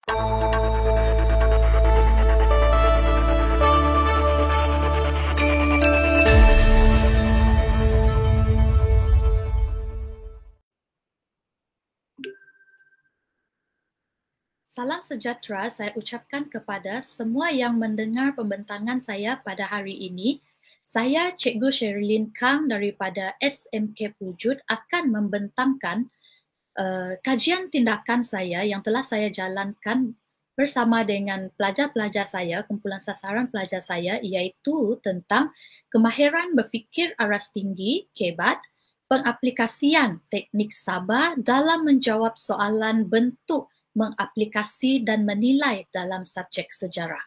Salam sejahtera saya ucapkan kepada semua yang mendengar pembentangan saya pada hari ini. Saya Cikgu Sherilyn Kang daripada SMK Pujut akan membentangkan kajian tindakan saya yang telah saya jalankan bersama dengan pelajar-pelajar saya, kumpulan sasaran pelajar saya, iaitu tentang kemahiran berfikir aras tinggi, KEBAT, pengaplikasian teknik sabar dalam menjawab soalan bentuk mengaplikasi dan menilai dalam subjek sejarah.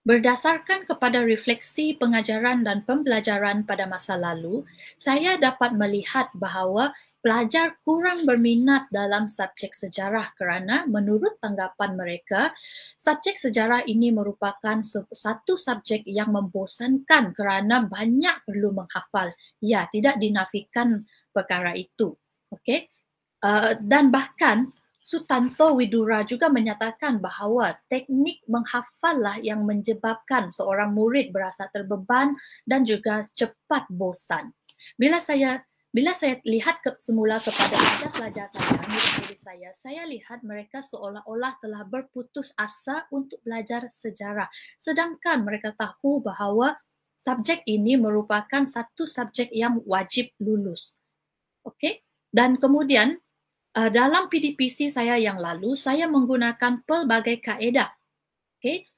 Berdasarkan kepada refleksi pengajaran dan pembelajaran pada masa lalu, saya dapat melihat bahawa pelajar kurang berminat dalam subjek sejarah kerana menurut tanggapan mereka, subjek sejarah ini merupakan satu subjek yang membosankan kerana banyak perlu menghafal. Ya, tidak dinafikan perkara itu. Okey. Dan bahkan Sutanto Widura juga menyatakan bahawa teknik menghafallah yang menyebabkan seorang murid berasa terbeban dan juga cepat bosan. Bila saya lihat semula kepada pelajar-pelajar saya, murid-murid saya lihat mereka seolah-olah telah berputus asa untuk belajar sejarah. Sedangkan mereka tahu bahawa subjek ini merupakan satu subjek yang wajib lulus. Okey? Dan kemudian dalam PDPC saya yang lalu, saya menggunakan pelbagai kaedah,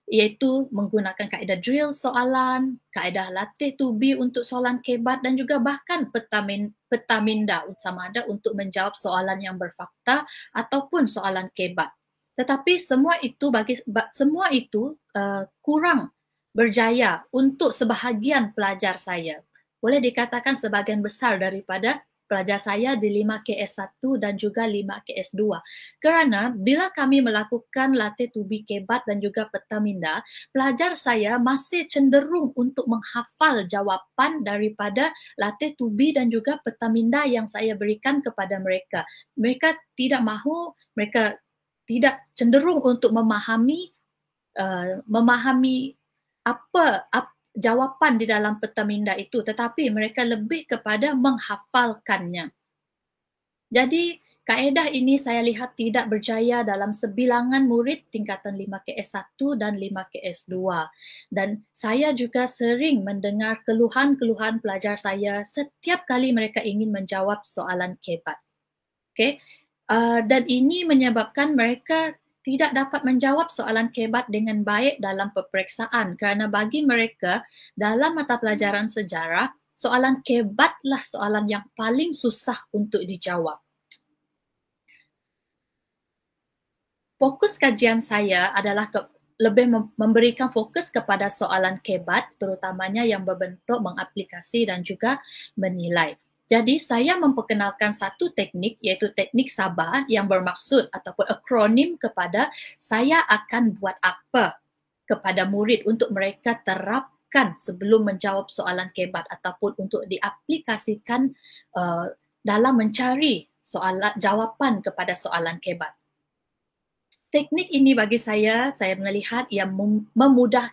iaitu menggunakan kaedah drill soalan, kaedah latih tubi untuk soalan KEBAT dan juga bahkan peta minda sama ada untuk menjawab soalan yang berfakta ataupun soalan KEBAT. Tetapi semua itu kurang berjaya untuk sebahagian pelajar saya. Boleh dikatakan sebahagian besar daripada pelajar saya di 5KS1 dan juga 5KS2. Kerana bila kami melakukan latih tubi KEBAT dan juga peta minda, pelajar saya masih cenderung untuk menghafal jawapan daripada latih tubi dan juga peta minda yang saya berikan kepada mereka. Mereka tidak cenderung untuk memahami apa jawapan di dalam peta minda itu, tetapi mereka lebih kepada menghafalkannya. Jadi, kaedah ini saya lihat tidak berjaya dalam sebilangan murid tingkatan 5KS1 dan 5KS2. Dan saya juga sering mendengar keluhan-keluhan pelajar saya setiap kali mereka ingin menjawab soalan KEBAT. Okay? Dan ini menyebabkan mereka tidak dapat menjawab soalan KEBAT dengan baik dalam peperiksaan kerana bagi mereka dalam mata pelajaran sejarah, soalan KEBAT lah soalan yang paling susah untuk dijawab. Fokus kajian saya adalah lebih memberikan fokus kepada soalan KEBAT, terutamanya yang berbentuk mengaplikasi dan juga menilai. Jadi saya memperkenalkan satu teknik iaitu teknik sabar yang bermaksud ataupun akronim kepada saya akan buat apa kepada murid untuk mereka terapkan sebelum menjawab soalan KEBAT ataupun untuk diaplikasikan dalam mencari jawapan kepada soalan KEBAT. Teknik ini bagi saya melihat yang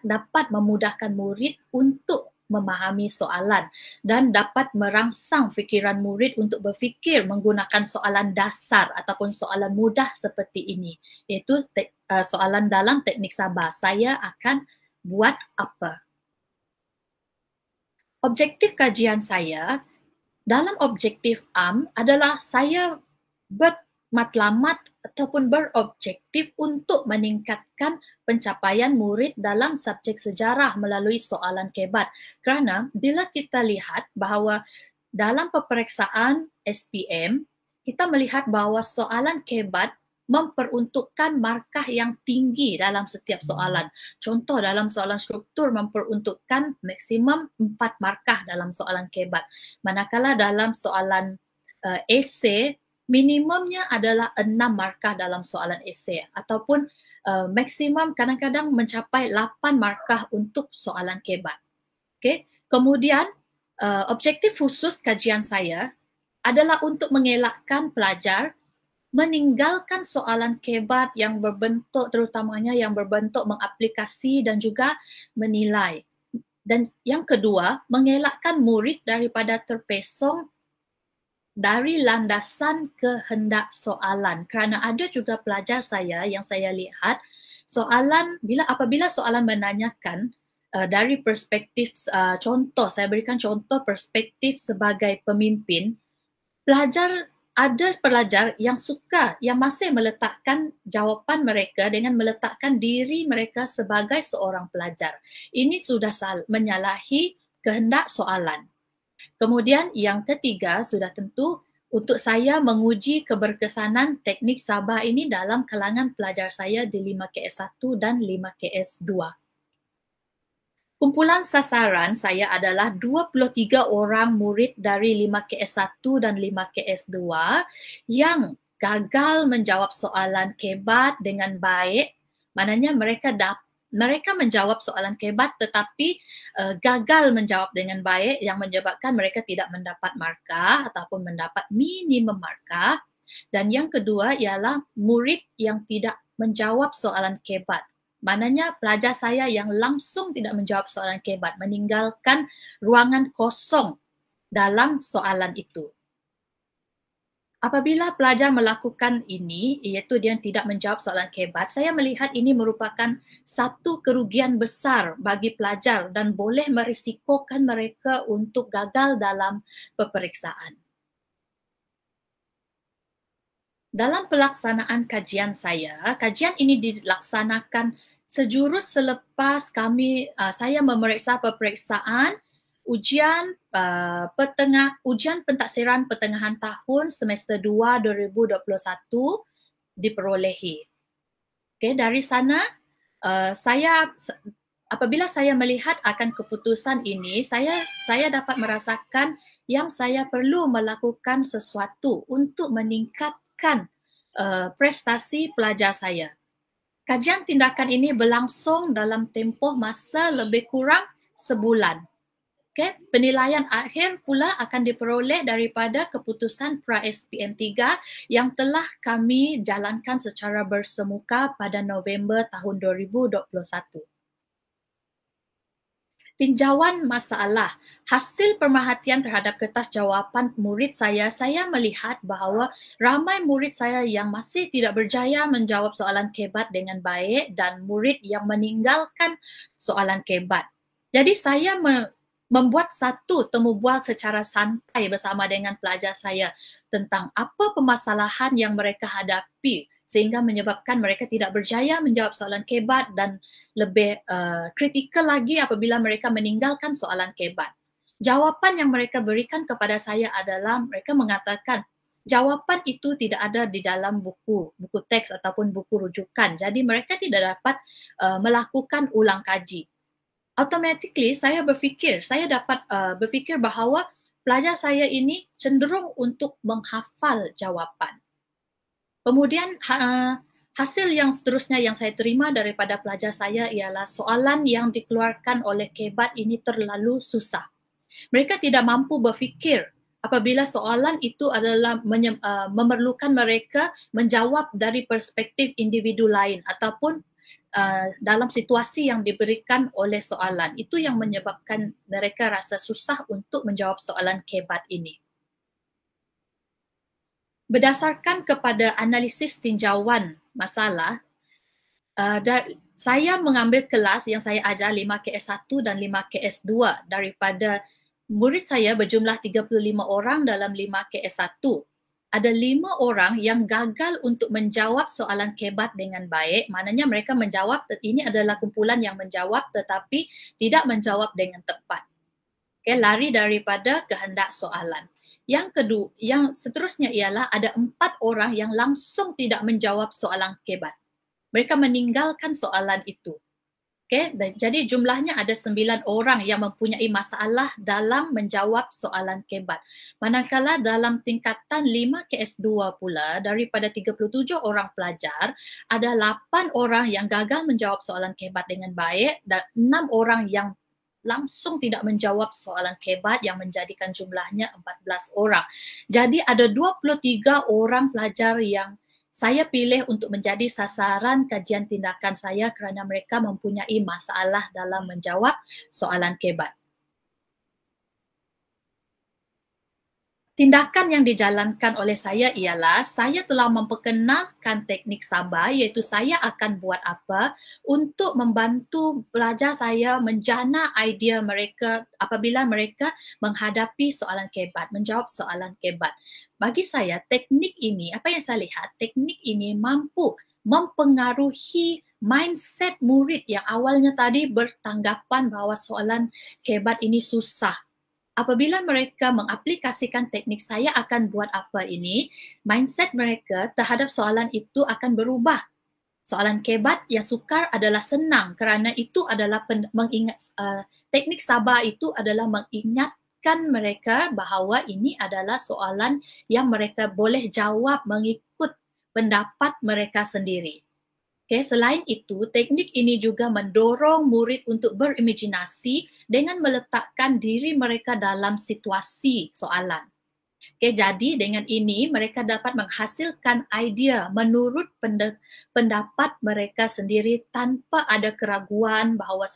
dapat memudahkan murid untuk memahami soalan dan dapat merangsang fikiran murid untuk berfikir menggunakan soalan dasar ataupun soalan mudah seperti ini, iaitu soalan dalam teknik sabar. Saya akan buat apa? Objektif kajian saya dalam objektif adalah saya bermatlamat ataupun berobjektif untuk meningkatkan pencapaian murid dalam subjek sejarah melalui soalan KEBAT. Kerana bila kita lihat bahawa dalam peperiksaan SPM, kita melihat bahawa soalan KEBAT memperuntukkan markah yang tinggi dalam setiap soalan. Contoh dalam soalan struktur memperuntukkan maksimum 4 markah dalam soalan KEBAT. Manakala dalam soalan esei, minimumnya adalah 6 markah dalam soalan esei ataupun maksimum kadang-kadang mencapai 8 markah untuk soalan KEBAT. Okay. Kemudian objektif khusus kajian saya adalah untuk mengelakkan pelajar meninggalkan soalan kebat yang berbentuk, terutamanya yang berbentuk mengaplikasi dan juga menilai. Dan yang kedua, mengelakkan murid daripada terpesong dari landasan kehendak soalan. Kerana ada juga pelajar saya yang saya lihat, apabila soalan menanyakan dari perspektif contoh, saya berikan contoh perspektif sebagai pemimpin, ada pelajar yang masih meletakkan jawapan mereka dengan meletakkan diri mereka sebagai seorang pelajar. Ini sudah menyalahi kehendak soalan. Kemudian yang ketiga sudah tentu untuk saya menguji keberkesanan teknik Sabah ini dalam kalangan pelajar saya di 5KS1 dan 5KS2. Kumpulan sasaran saya adalah 23 orang murid dari 5KS1 dan 5KS2 yang gagal menjawab soalan kebat dengan baik. Maknanya mereka menjawab soalan kebat tetapi gagal menjawab dengan baik yang menyebabkan mereka tidak mendapat markah ataupun mendapat minimum markah. Dan yang kedua ialah murid yang tidak menjawab soalan kebat. Maknanya pelajar saya yang langsung tidak menjawab soalan kebat, meninggalkan ruangan kosong dalam soalan itu. Apabila pelajar melakukan ini, iaitu dia tidak menjawab soalan kebat, saya melihat ini merupakan satu kerugian besar bagi pelajar dan boleh merisikokan mereka untuk gagal dalam peperiksaan. Dalam pelaksanaan kajian ini dilaksanakan sejurus selepas saya memeriksa peperiksaan ujian pentaksiran pertengahan tahun semester 2 2021 diperolehi. Okay, dari sana apabila saya melihat akan keputusan ini, saya dapat merasakan yang saya perlu melakukan sesuatu untuk meningkatkan prestasi pelajar saya. Kajian tindakan ini berlangsung dalam tempoh masa lebih kurang sebulan. Okay. Penilaian akhir pula akan diperoleh daripada keputusan pra-SPM 3 yang telah kami jalankan secara bersemuka pada November tahun 2021. Tinjauan masalah. Hasil pemerhatian terhadap kertas jawapan murid saya melihat bahawa ramai murid saya yang masih tidak berjaya menjawab soalan kebat dengan baik dan murid yang meninggalkan soalan kebat. Jadi saya membuat satu temu bual secara santai bersama dengan pelajar saya tentang apa permasalahan yang mereka hadapi sehingga menyebabkan mereka tidak berjaya menjawab soalan kebat dan lebih kritikal lagi apabila mereka meninggalkan soalan kebat. Jawapan yang mereka berikan kepada saya adalah mereka mengatakan jawapan itu tidak ada di dalam buku teks ataupun buku rujukan. Jadi mereka tidak dapat melakukan ulang kaji. Automatically saya dapat berfikir bahawa pelajar saya ini cenderung untuk menghafal jawapan. Kemudian hasil yang seterusnya yang saya terima daripada pelajar saya ialah soalan yang dikeluarkan oleh kebat ini terlalu susah. Mereka tidak mampu berfikir apabila soalan itu adalah memerlukan mereka menjawab dari perspektif individu lain ataupun dalam situasi yang diberikan oleh soalan. Itu yang menyebabkan mereka rasa susah untuk menjawab soalan kebat ini. Berdasarkan kepada analisis tinjauan masalah, saya mengambil kelas yang saya ajar 5KS1 dan 5KS2 daripada murid saya berjumlah 35 orang dalam 5KS1. Ada 5 orang yang gagal untuk menjawab soalan kebat dengan baik, maknanya mereka menjawab, ini adalah kumpulan yang menjawab tetapi tidak menjawab dengan tepat. Okay, lari daripada kehendak soalan. Yang seterusnya ialah ada 4 orang yang langsung tidak menjawab soalan kebat. Mereka meninggalkan soalan itu. Okay? Jadi jumlahnya ada 9 orang yang mempunyai masalah dalam menjawab soalan kebat. Manakala dalam tingkatan 5KS2 pula, daripada 37 orang pelajar, ada 8 orang yang gagal menjawab soalan kebat dengan baik dan 6 orang yang langsung tidak menjawab soalan kebat yang menjadikan jumlahnya 14 orang. Jadi ada 23 orang pelajar yang Saya pilih untuk menjadi sasaran kajian tindakan saya kerana mereka mempunyai masalah dalam menjawab soalan kebat. Tindakan yang dijalankan oleh saya ialah saya telah memperkenalkan teknik sabar, iaitu saya akan buat apa untuk membantu pelajar saya menjana idea mereka apabila mereka menghadapi soalan kebat, menjawab soalan kebat. Bagi saya, teknik ini, apa yang saya lihat, teknik ini mampu mempengaruhi mindset murid yang awalnya tadi bertanggapan bahawa soalan kebat ini susah. Apabila mereka mengaplikasikan teknik saya akan buat apa ini, mindset mereka terhadap soalan itu akan berubah. Soalan kebat yang sukar adalah senang kerana itu adalah teknik sabar itu adalah mengingatkan mereka bahawa ini adalah soalan yang mereka boleh jawab mengikut pendapat mereka sendiri. Okay, selain itu, teknik ini juga mendorong murid untuk berimajinasi dengan meletakkan diri mereka dalam situasi soalan. Okay, jadi dengan ini mereka dapat menghasilkan idea menurut pendapat mereka sendiri tanpa ada keraguan bahawa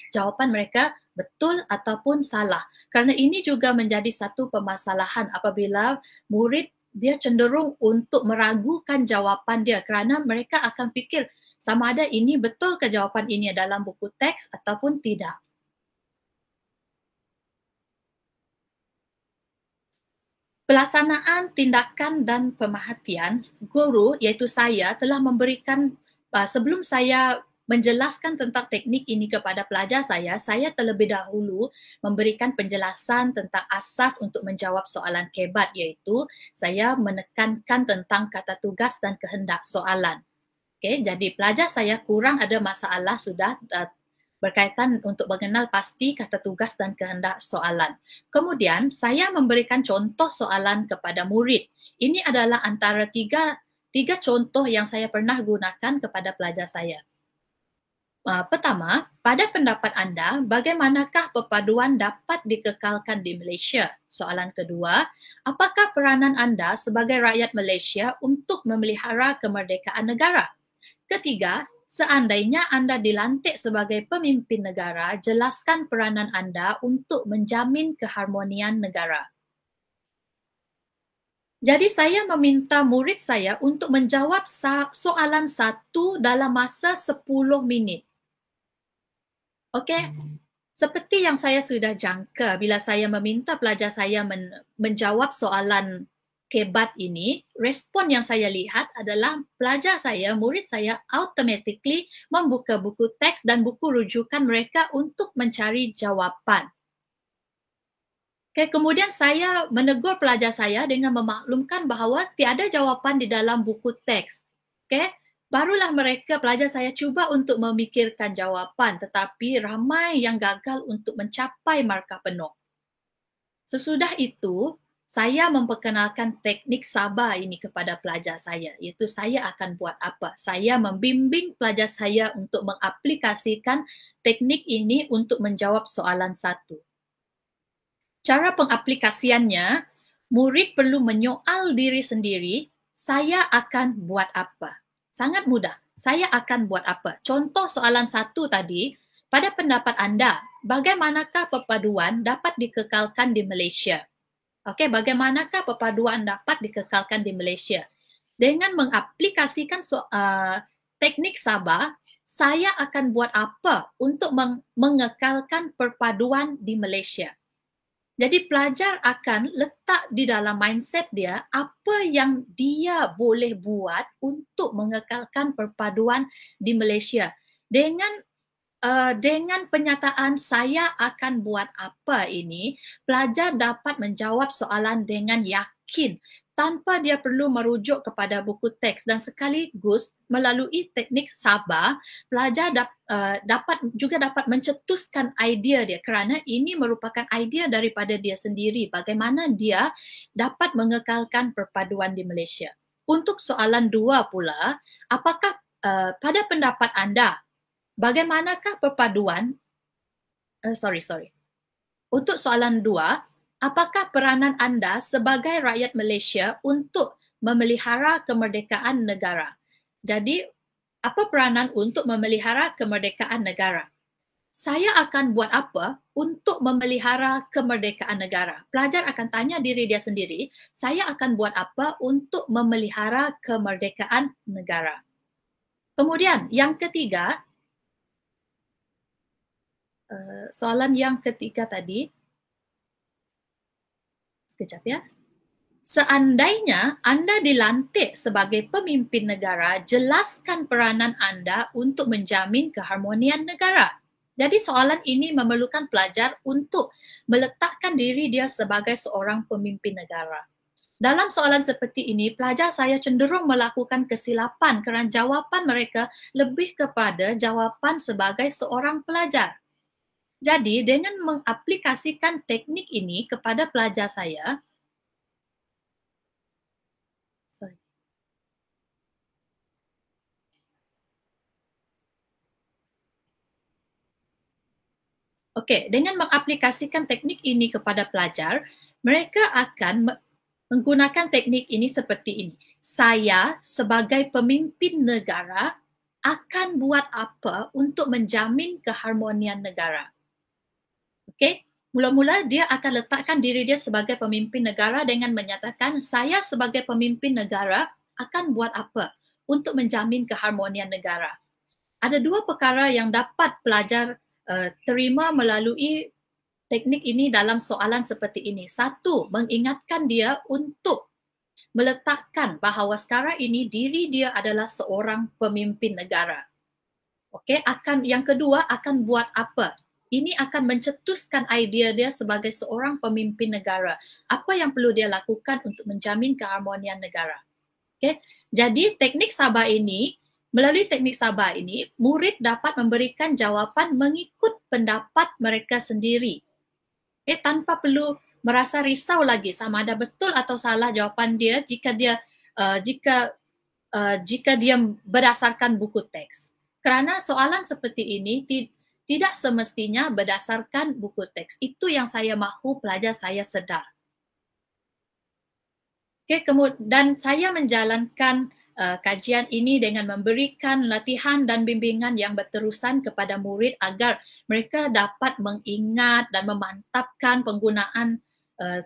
jawapan mereka betul ataupun salah. Kerana ini juga menjadi satu permasalahan apabila murid dia cenderung untuk meragukan jawapan dia kerana mereka akan fikir sama ada ini betul ke jawapan ini dalam buku teks ataupun tidak. Pelaksanaan tindakan dan pemerhatian guru iaitu saya telah memberikan sebelum saya menjelaskan tentang teknik ini kepada pelajar saya terlebih dahulu memberikan penjelasan tentang asas untuk menjawab soalan kebat iaitu saya menekankan tentang kata tugas dan kehendak soalan. Okay, jadi pelajar saya kurang ada masalah sudah berkaitan untuk mengenal pasti kata tugas dan kehendak soalan. Kemudian, saya memberikan contoh soalan kepada murid. Ini adalah antara tiga contoh yang saya pernah gunakan kepada pelajar saya. Pertama, pada pendapat anda, bagaimanakah perpaduan dapat dikekalkan di Malaysia? Soalan kedua, apakah peranan anda sebagai rakyat Malaysia untuk memelihara kemerdekaan negara? Ketiga, seandainya anda dilantik sebagai pemimpin negara, jelaskan peranan anda untuk menjamin keharmonian negara. Jadi saya meminta murid saya untuk menjawab soalan satu dalam masa 10 minit. Okey, seperti yang saya sudah jangka bila saya meminta pelajar saya menjawab soalan kebat ini, respon yang saya lihat adalah pelajar saya, murid saya automatically membuka buku teks dan buku rujukan mereka untuk mencari jawapan. Okay, kemudian saya menegur pelajar saya dengan memaklumkan bahawa tiada jawapan di dalam buku teks. Okay? Barulah pelajar saya cuba untuk memikirkan jawapan tetapi ramai yang gagal untuk mencapai markah penuh. Sesudah itu, saya memperkenalkan teknik sabar ini kepada pelajar saya, iaitu saya akan buat apa? Saya membimbing pelajar saya untuk mengaplikasikan teknik ini untuk menjawab soalan satu. Cara pengaplikasiannya, murid perlu menyoal diri sendiri, saya akan buat apa? Sangat mudah. Saya akan buat apa? Contoh soalan satu tadi, pada pendapat anda, bagaimanakah perpaduan dapat dikekalkan di Malaysia? Okey, bagaimanakah perpaduan dapat dikekalkan di Malaysia? Dengan mengaplikasikan teknik sabar, saya akan buat apa untuk mengekalkan perpaduan di Malaysia? Jadi pelajar akan letak di dalam mindset dia apa yang dia boleh buat untuk mengekalkan perpaduan di Malaysia. Dengan penyataan saya akan buat apa ini, pelajar dapat menjawab soalan dengan yakin tanpa dia perlu merujuk kepada buku teks dan sekaligus melalui teknik sabar, pelajar dapat mencetuskan idea dia kerana ini merupakan idea daripada dia sendiri bagaimana dia dapat mengekalkan perpaduan di Malaysia. Untuk soalan dua pula, apakah pada pendapat anda bagaimanakah perpaduan Untuk soalan dua, apakah peranan anda sebagai rakyat Malaysia untuk memelihara kemerdekaan negara. Jadi, apa peranan untuk memelihara kemerdekaan negara? Saya akan buat apa untuk memelihara kemerdekaan negara? Pelajar akan tanya diri dia sendiri, saya akan buat apa untuk memelihara kemerdekaan negara? Kemudian, yang ketiga, soalan yang ketiga tadi, sekejap ya. Seandainya Anda dilantik sebagai pemimpin negara, jelaskan peranan Anda untuk menjamin keharmonian negara. Jadi soalan ini memerlukan pelajar untuk meletakkan diri dia sebagai seorang pemimpin negara. Dalam soalan seperti ini, pelajar saya cenderung melakukan kesilapan kerana jawapan mereka lebih kepada jawapan sebagai seorang pelajar. Jadi, dengan mengaplikasikan teknik ini kepada pelajar saya, Okey, dengan mengaplikasikan teknik ini kepada pelajar, mereka akan menggunakan teknik ini seperti ini. Saya sebagai pemimpin negara akan buat apa untuk menjamin keharmonian negara. Okey, mula-mula dia akan letakkan diri dia sebagai pemimpin negara dengan menyatakan saya sebagai pemimpin negara akan buat apa untuk menjamin keharmonian negara. Ada dua perkara yang dapat pelajar terima melalui teknik ini dalam soalan seperti ini. Satu, mengingatkan dia untuk meletakkan bahawa sekarang ini diri dia adalah seorang pemimpin negara. Okey, yang kedua akan buat apa? Ini akan mencetuskan idea dia sebagai seorang pemimpin negara. Apa yang perlu dia lakukan untuk menjamin keharmonian negara? Okey, jadi teknik sabar ini, melalui teknik sabar ini, murid dapat memberikan jawapan mengikut pendapat mereka sendiri. Tanpa perlu merasa risau lagi sama ada betul atau salah jawapan dia jika dia berdasarkan buku teks. Kerana soalan seperti ini tidak semestinya berdasarkan buku teks. Itu yang saya mahu pelajar saya sedar. Okay, dan saya menjalankan kajian ini dengan memberikan latihan dan bimbingan yang berterusan kepada murid agar mereka dapat mengingat dan memantapkan penggunaan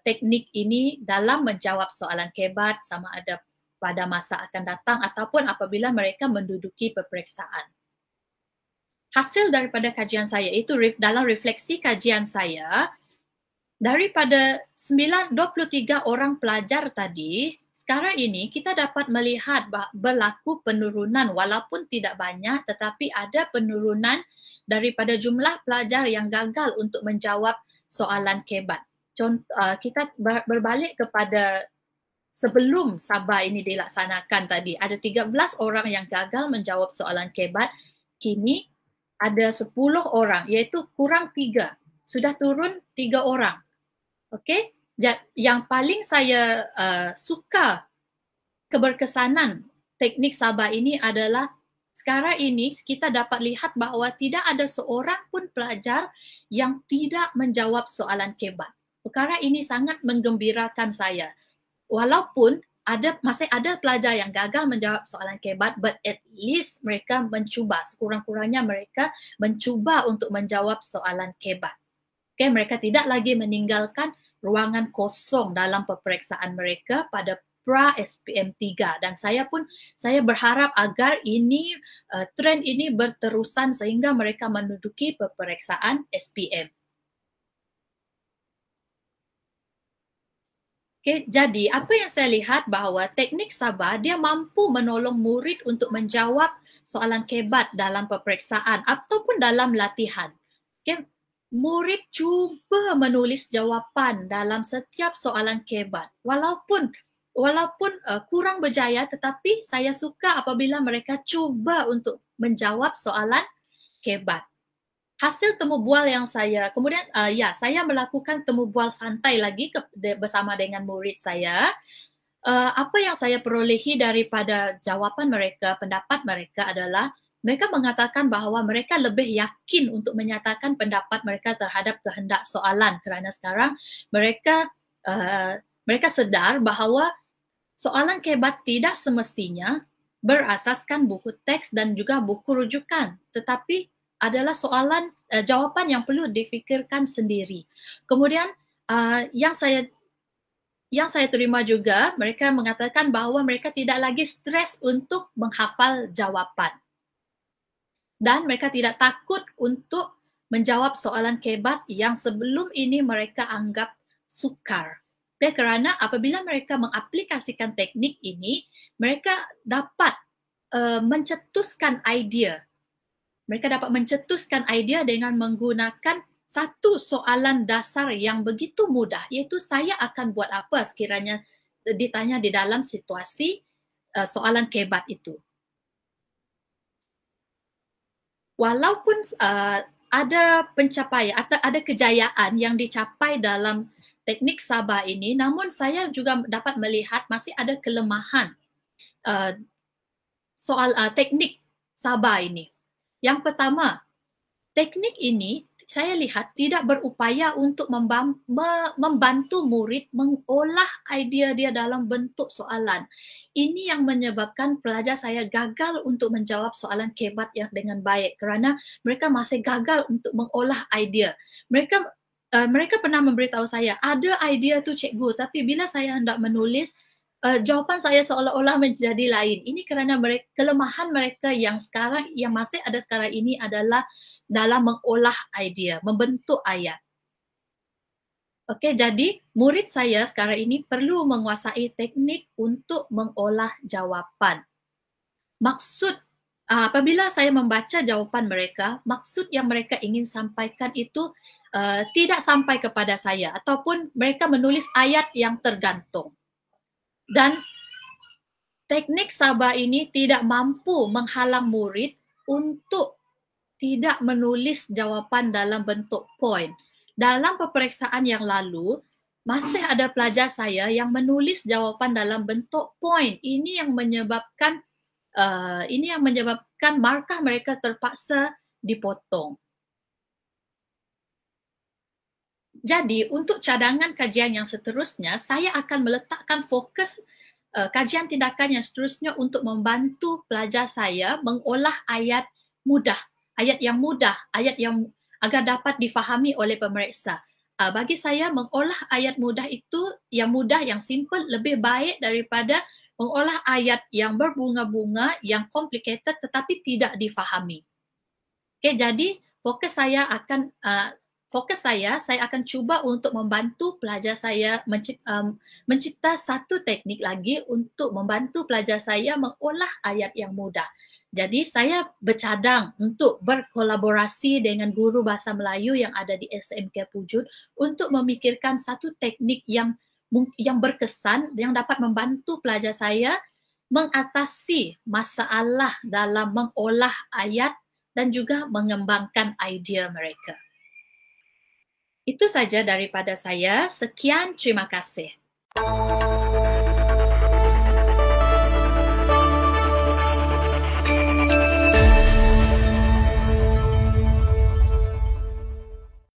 teknik ini dalam menjawab soalan kebat sama ada pada masa akan datang ataupun apabila mereka menduduki peperiksaan. Hasil daripada kajian saya itu dalam refleksi kajian saya, daripada 23 orang pelajar tadi, sekarang ini kita dapat melihat berlaku penurunan walaupun tidak banyak tetapi ada penurunan daripada jumlah pelajar yang gagal untuk menjawab soalan kebat. Kita berbalik kepada sebelum sabar ini dilaksanakan tadi. Ada 13 orang yang gagal menjawab soalan kebat. Kini ada 10 orang iaitu kurang 3. Sudah turun 3 orang. Okey, yang paling saya suka keberkesanan teknik sabar ini adalah sekarang ini kita dapat lihat bahawa tidak ada seorang pun pelajar yang tidak menjawab soalan kebat. Perkara ini sangat menggembirakan saya. Walaupun masih ada pelajar yang gagal menjawab soalan kebat, but at least mereka mencuba, sekurang-kurangnya mereka mencuba untuk menjawab soalan kebat. Okay, mereka tidak lagi meninggalkan ruangan kosong dalam peperiksaan mereka pada pra-SPM 3 dan saya berharap agar trend ini berterusan sehingga mereka menduduki peperiksaan SPM. Okay, jadi apa yang saya lihat bahawa teknik sabar dia mampu menolong murid untuk menjawab soalan kebat dalam peperiksaan ataupun dalam latihan. Okay, murid cuba menulis jawapan dalam setiap soalan kebat. Walaupun kurang berjaya tetapi saya suka apabila mereka cuba untuk menjawab soalan kebat. Hasil temu bual yang saya melakukan temu bual santai lagi bersama dengan murid saya. Apa yang saya perolehi daripada jawapan mereka, pendapat mereka adalah mereka mengatakan bahawa mereka lebih yakin untuk menyatakan pendapat mereka terhadap kehendak soalan kerana sekarang mereka sedar bahawa Soalan kebat tidak semestinya berasaskan buku teks dan juga buku rujukan, tetapi adalah jawapan yang perlu difikirkan sendiri. Kemudian yang saya terima juga, mereka mengatakan bahawa mereka tidak lagi stres untuk menghafal jawapan. Dan mereka tidak takut untuk menjawab soalan kebat yang sebelum ini mereka anggap sukar. Kerana apabila mereka mengaplikasikan teknik ini, mereka dapat mencetuskan idea. Mereka dapat mencetuskan idea dengan menggunakan satu soalan dasar yang begitu mudah, iaitu saya akan buat apa sekiranya ditanya di dalam situasi soalan kebat itu. Walaupun ada pencapaian atau ada kejayaan yang dicapai dalam teknik Sabah ini, namun saya juga dapat melihat masih ada kelemahan soal teknik Sabah ini. Yang pertama, teknik ini saya lihat tidak berupaya untuk membantu murid mengolah idea dia dalam bentuk soalan. Ini yang menyebabkan pelajar saya gagal untuk menjawab soalan kebat yang dengan baik kerana mereka masih gagal untuk mengolah idea. Mereka pernah memberitahu saya, ada idea tu cikgu, tapi bila saya hendak menulis, jawapan saya seolah-olah menjadi lain. Ini kerana kelemahan mereka yang masih ada sekarang ini adalah dalam mengolah idea, membentuk ayat. Okey, jadi murid saya sekarang ini perlu menguasai teknik untuk mengolah jawapan. Maksud apabila saya membaca jawapan mereka, maksud yang mereka ingin sampaikan itu tidak sampai kepada saya ataupun mereka menulis ayat yang tergantung. Dan teknik Sabah ini tidak mampu menghalang murid untuk tidak menulis jawapan dalam bentuk poin. Dalam peperiksaan yang lalu, masih ada pelajar saya yang menulis jawapan dalam bentuk poin. Ini yang menyebabkan markah mereka terpaksa dipotong. Jadi, untuk cadangan kajian yang seterusnya, saya akan meletakkan fokus kajian tindakan yang seterusnya untuk membantu pelajar saya mengolah ayat yang mudah, ayat yang agar dapat difahami oleh pemeriksa. Bagi saya, mengolah ayat mudah itu, yang mudah, yang simple, lebih baik daripada mengolah ayat yang berbunga-bunga, yang complicated tetapi tidak difahami. Okay, jadi fokus saya akan cuba untuk membantu pelajar saya mencipta satu teknik lagi untuk membantu pelajar saya mengolah ayat yang mudah. Jadi saya bercadang untuk berkolaborasi dengan guru bahasa Melayu yang ada di SMK Pujut untuk memikirkan satu teknik yang berkesan yang dapat membantu pelajar saya mengatasi masalah dalam mengolah ayat dan juga mengembangkan idea mereka. Itu saja daripada saya. Sekian, terima kasih.